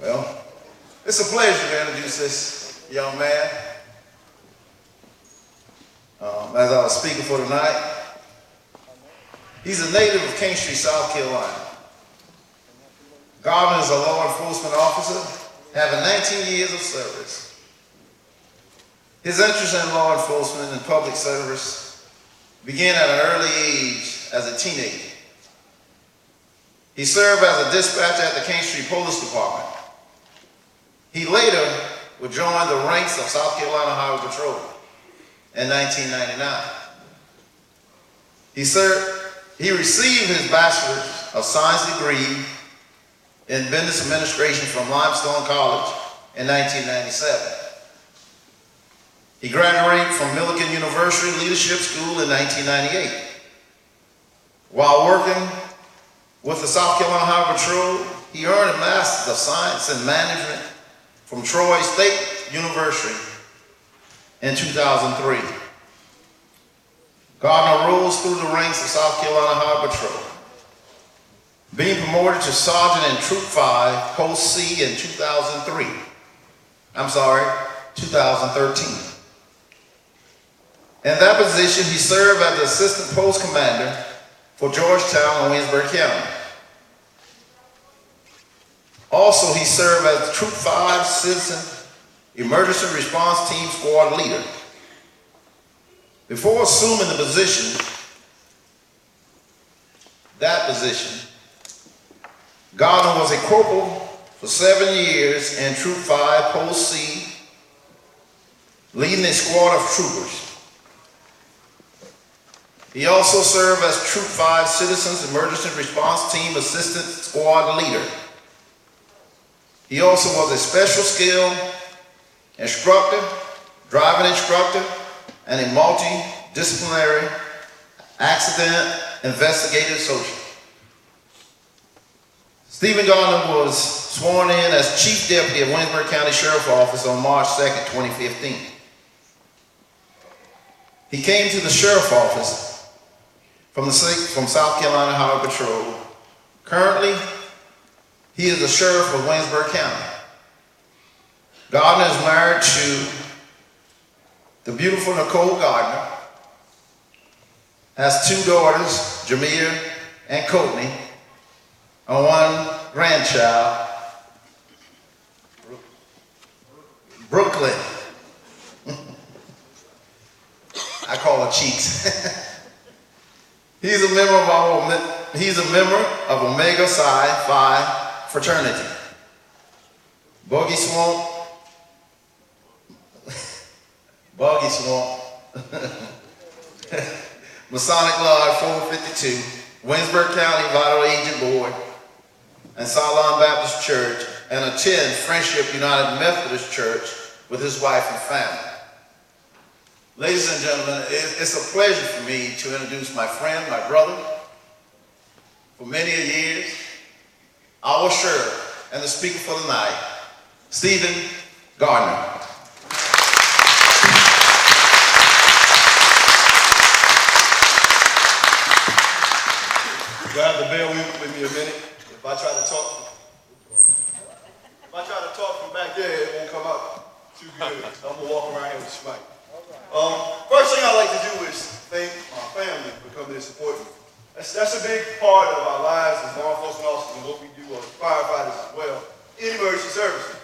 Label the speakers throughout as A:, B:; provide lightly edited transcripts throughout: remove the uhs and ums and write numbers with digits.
A: Well, it's a pleasure to introduce this young man. As I was speaking for tonight, he's a native of King Street, South Carolina. Garvin is a law enforcement officer, having 19 years of service. His interest in law enforcement and public service began at an early age as a teenager. He served as a dispatcher at the King Street Police Department. He later would join the ranks of South Carolina Highway Patrol in 1999. He received his Bachelor's of Science degree in Business Administration from Limestone College in 1997. He graduated from Millikan University Leadership School in 1998. While working with the South Carolina Highway Patrol, he earned a Master's of Science in Management from Troy State University in 2003. Gardner rose through the ranks of South Carolina Highway Patrol, being promoted to Sergeant in Troop 5, Post C in 2013. In that position, he served as the Assistant Post Commander for Georgetown and Williamsburg County. Also, he served as Troop 5 Citizen Emergency Response Team Squad Leader. Before assuming that position, Gardner was a corporal for 7 years in Troop 5 Post C, leading a squad of troopers. He also served as Troop 5 Citizens Emergency Response Team Assistant Squad Leader. He also was a special skill instructor, driving instructor, and a multidisciplinary accident investigative social. Stephen Gardner was sworn in as Chief Deputy of Williamsburg County Sheriff's Office on March 2nd, 2015. He came to the Sheriff's Office from South Carolina Highway Patrol. Currently, he is the Sheriff of Williamsburg County. Gardner is married to the beautiful Nicole Gardner, has 2 daughters, Jamia and Courtney, and 1 grandchild, Brooklyn. I call her Cheeks. He's a member of Omega Psi Phi fraternity. Boggy Swamp, Masonic Lodge 452, Williamsburg County Vital Agent Board, and Solon Baptist Church, and attend Friendship United Methodist Church with his wife and family. Ladies and gentlemen, it's a pleasure for me to introduce my friend, my brother, for many years, our sheriff and the speaker for the night, Stephen Gardner. You have to bear with me a minute. If I try to talk from back there, it won't come out too good. So I'm gonna walk around here with the mic. First thing I like to do is thank my family for coming and supporting me. That's a big part of our lives as law enforcement officers and what we do as firefighters as well in emergency services.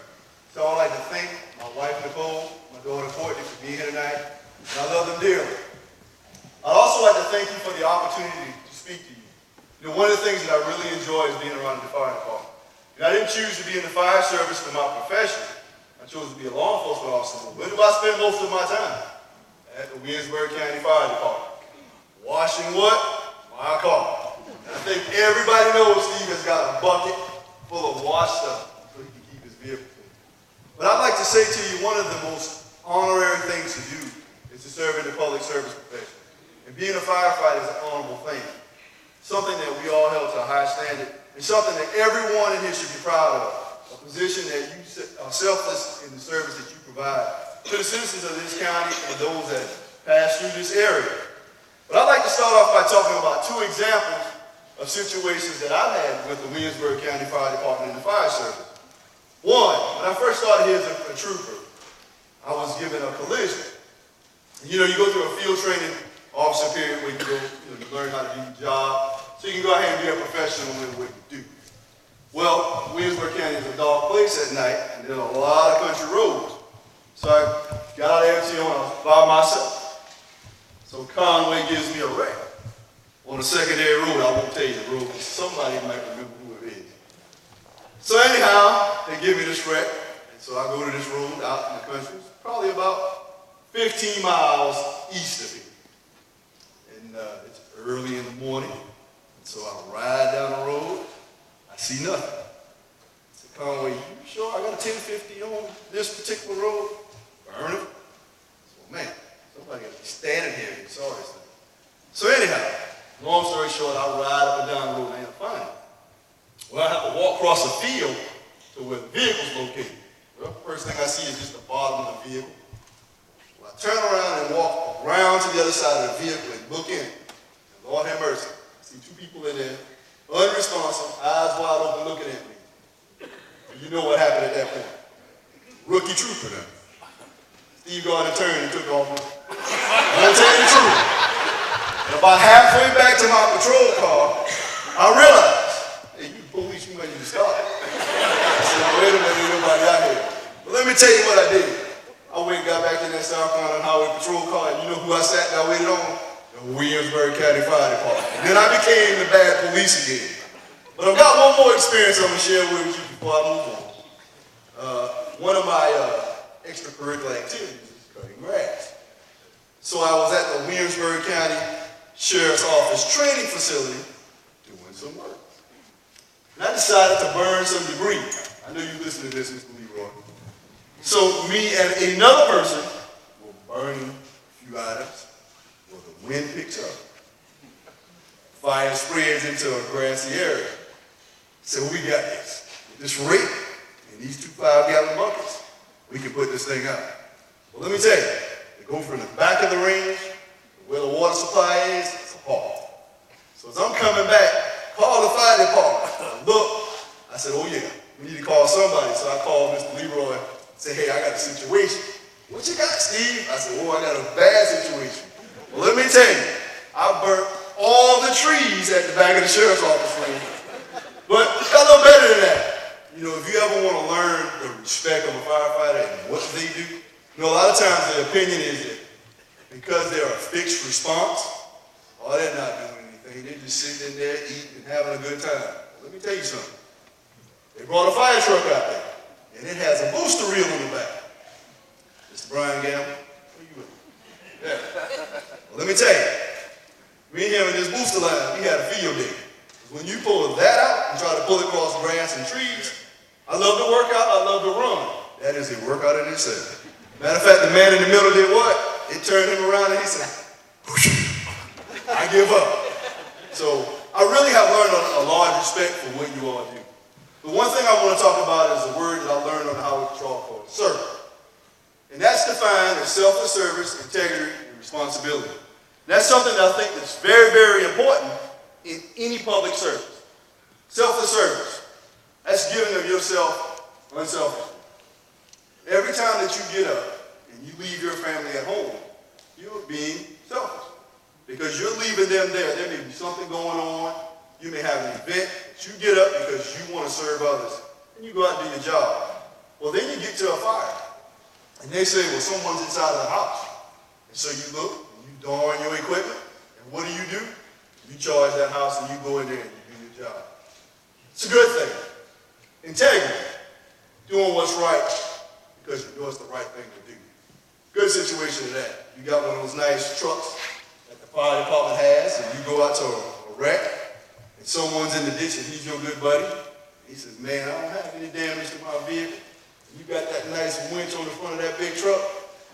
A: So I'd like to thank my wife Nicole, my daughter Courtney for being here tonight, and I love them dearly. I'd also like to thank you for the opportunity to speak to you. You know, one of the things that I really enjoy is being around the fire department. And I didn't choose to be in the fire service for my profession. I chose to be a law enforcement officer. Where do I spend most of my time? At the Williamsburg County Fire Department. Washing what? My car. And I think everybody knows Steve has got a bucket full of washed stuff so he can keep his vehicle clean. But I'd like to say to you, one of the most honorary things to do is to serve in the public service profession. And being a firefighter is an honorable thing. Something that we all held to a high standard, and something that everyone in here should be proud of. A position that you are selfless in the service that you provide to the citizens of this county and those that pass through this area. But I'd like to start off by talking about 2 examples of situations that I've had with the Williamsburg County Fire Department and the fire service. One, first started here as a trooper, I was given a collision. And, you go through a field training officer period where you learn how to do your job, so you can go ahead and be a professional in what you do. Well, Williamsburg County is a dark place at night, and there's a lot of country roads. So I got out of MTO and I was by myself. So Conway gives me a wreck on the secondary road. I won't tell you the road, but somebody might remember who it is. So anyhow, they give me this wreck, and so I go to this road out in the country. It's probably about 15 miles east of here. And it's early in the morning, and so I ride down the road. I see nothing. I said, Conway, you sure I got a 1050 on this particular road? Burn it. So, man, somebody got to be standing here and saw this thing. So anyhow, long story short, I ride up and down the road and I ain't find it. Well, I have to walk across the field to where the vehicle's located. Well, first thing I see is just the bottom of the vehicle. Well, I turn around and walk around to the other side of the vehicle and look in. And Lord have mercy. I see two people in there, unresponsive, eyes wide open looking at me. And you know what happened at that point. Rookie trooper now. Steve Gardner turned and took off. I'm telling you the truth. And about halfway back to my patrol car, I realized, hey, you police, you might need to stop. I said, wait a minute, ain't nobody out here. But let me tell you what I did. I went and got back in that South Carolina Highway Patrol car, and you know who I sat and I waited on? The Williamsburg County Fire Department. And then I became the bad police again. But I've got one more experience I'm going to share with you before I move on. One of my extracurricular activities is cutting grass. So I was at the Williamsburg County Sheriff's Office training facility doing some work. And I decided to burn some debris. I know you listen to this, Mr. Leroy. So me and another person were burning a few items. Well, the wind picks up. Fire spreads into a grassy area. So we got this. With this rake and these 2 5-gallon buckets, we can put this thing out. Well, let me tell you, they go from the back of the range to where the water supply is, it's a haul. So as I'm coming back, call the fire department. Look, I said, oh yeah, we need to call somebody. So I called Mr. Leroy and said, hey, I got a situation. What you got, Steve? I said, oh, I got a bad situation. Well, let me tell you, I burnt all the trees at the back of the sheriff's office range. But it got a little better than that. If you ever want to learn the respect of a firefighter and what they do, a lot of times the opinion is that because they're a fixed response, they're not doing anything. They're just sitting in there eating and having a good time. Let me tell you something. They brought a fire truck out there, and it has a booster reel in the back. Mr. Brian Gamble, where you at? Yeah. Well, let me tell you, me and him in this booster line, we had a field day. When you pull that out and try to pull it across grass and trees, I love to work out, I love to run. That is a workout in itself. Matter of fact, the man in the middle did what? It turned him around and he said, whoosh, I give up. So I really have learned a large respect for what you all do. The one thing I want to talk about is the word that I learned on how to draw called serve. And that's defined as selfless service, integrity, and responsibility. And that's something that I think that's very, very important in any public service. Selfless service. That's giving of yourself unselfishly. Every time that you get up and you leave your family at home, you're being selfish. Because you're leaving them there. There may be something going on. You may have an event, but you get up because you want to serve others. And you go out and do your job. Well, then you get to a fire. And they say, well, someone's inside of the house. And so you look, and you don your equipment, and what do? You charge that house and you go in there and you do your job. It's a good thing. Integrity. Doing what's right because you know it's the right thing to do. Good situation to that. You got one of those nice trucks that the fire department has, and you go out to a wreck, and someone's in the ditch and he's your good buddy. He says, man, I don't have any damage to my vehicle. You got that nice winch on the front of that big truck.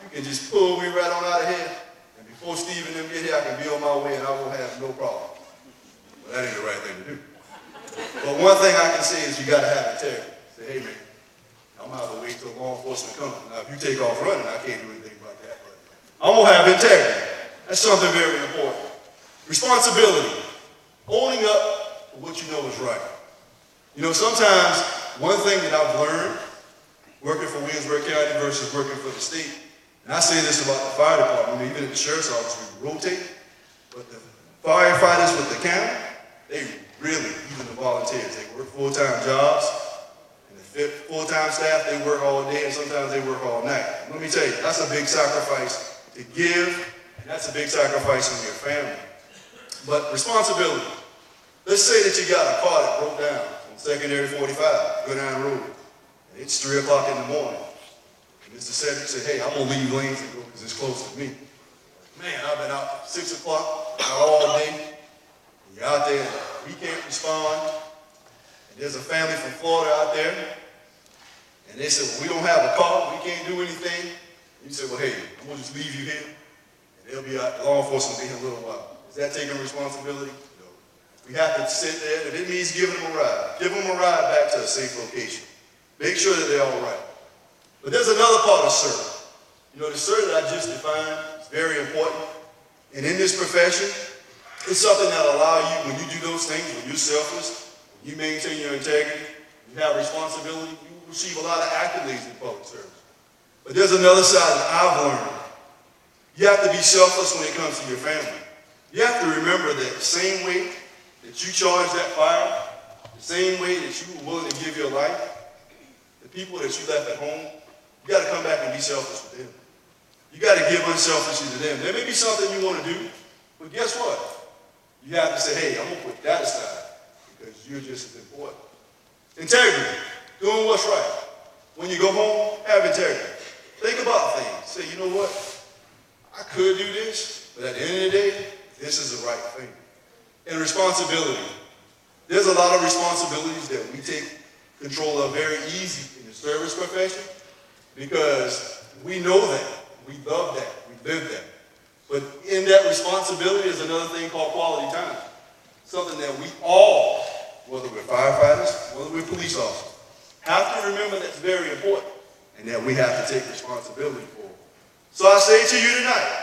A: You can just pull me right on out of here. And before Steve and them get here, I can be on my way and I won't have no problem. But that ain't the right thing to do. But one thing I can say is you got to have integrity. Say, hey, man, I'm going to have to wait till law enforcement comes. Now, if you take off running, I can't do anything about that. But I'm going to have integrity. That's something very important. Responsibility. Owning up for what you know is right. Sometimes one thing that I've learned working Williamsburg County versus working for the state. And I say this about the fire department, even at the sheriff's office, we rotate, but the firefighters with the county, they really, even the volunteers, they work full-time jobs, and the full-time staff, they work all day, and sometimes they work all night. Let me tell you, that's a big sacrifice to give, and that's a big sacrifice on your family. But responsibility. Let's say that you got a car that broke down on Secondary 45, go down the road, and it's 3 o'clock in the morning. And Mr. Cedric said, hey, I'm gonna leave lanes and go because it's close to me. Man, I've been out 6 o'clock, out all day. And you're out there, we can't respond. And there's a family from Florida out there, and they said, well, we don't have a car, we can't do anything. And you said, well, hey, I'm gonna just leave you here, and they'll be out, law enforcement will be here in a little while. Is that taking responsibility? No. We have to sit there, and it means giving them a ride. Give them a ride back to a safe location. Make sure that they're all right. But there's another part of CERT. You know, the CERT that I just defined is very important. And in this profession, it's something that allows you, when you do those things, when you're selfless, when you maintain your integrity, you have responsibility, you receive a lot of accolades in public service. But there's another side that I've learned. You have to be selfless when it comes to your family. You have to remember that the same way that you charged that fire, the same way that you were willing to give your life, the people that you left at home, you got to come back and be selfless with them. You got to give unselfishly to them. There may be something you want to do, but guess what? You have to say, hey, I'm going to put that aside because you're just as important. Integrity, doing what's right. When you go home, have integrity. Think about things. Say, you know what? I could do this, but at the end of the day, this is the right thing. And responsibility. There's a lot of responsibilities that we take control of very easy in the service profession because we know that, we love that, we live that. But in that responsibility is another thing called quality time. Something that we all, whether we're firefighters, whether we're police officers, have to remember that's very important and that we have to take responsibility for. So I say to you tonight,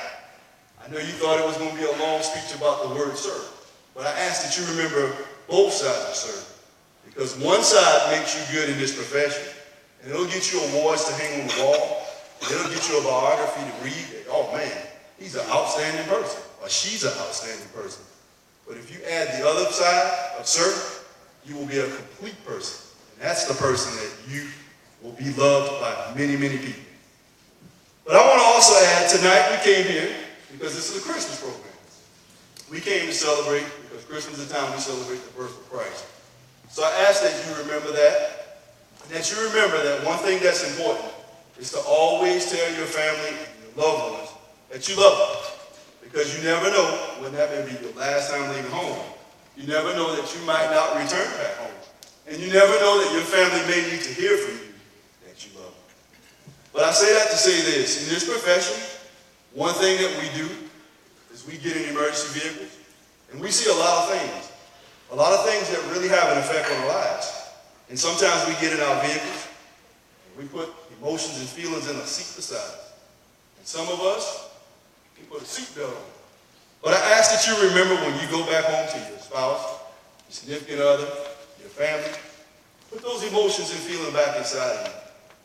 A: I know you thought it was going to be a long speech about the word serve, but I ask that you remember both sides of serve. Because one side makes you good in this profession, and it'll get you awards to hang on the wall, and it'll get you a biography to read that, oh man, he's an outstanding person, or she's an outstanding person. But if you add the other side of serve, you will be a complete person. And that's the person that you will be loved by many, many people. But I want to also add, tonight we came here because this is a Christmas program. We came to celebrate, because Christmas is the time we celebrate the birth of Christ. So I ask that you remember that, and that you remember that one thing that's important is to always tell your family and your loved ones that you love them. Because you never know when that may be your last time leaving home. You never know that you might not return back home. And you never know that your family may need to hear from you that you love them. But I say that to say this, in this profession, one thing that we do is we get in emergency vehicles, and we see a lot of things that really have an effect on our lives. And sometimes we get in our vehicles, and we put emotions and feelings in a seat beside us. And some of us, we put a seatbelt on. But I ask that you remember when you go back home to your spouse, your significant other, your family, put those emotions and feelings back inside of you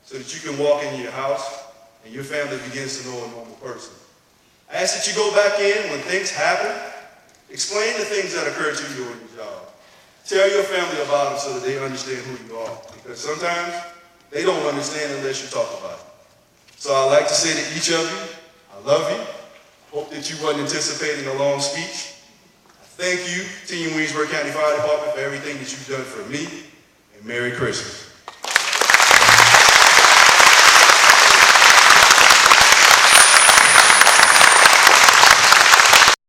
A: so that you can walk into your house and your family begins to know a normal person. I ask that you go back in when things happen, explain the things that occur to you during your job. Tell your family about them so that they understand who you are. Because sometimes they don't understand unless you talk about it. So I'd like to say to each of you, I love you. Hope that you wasn't anticipating a long speech. Thank you, Team Williamsburg County Fire Department, for everything that you've done for me, and Merry Christmas.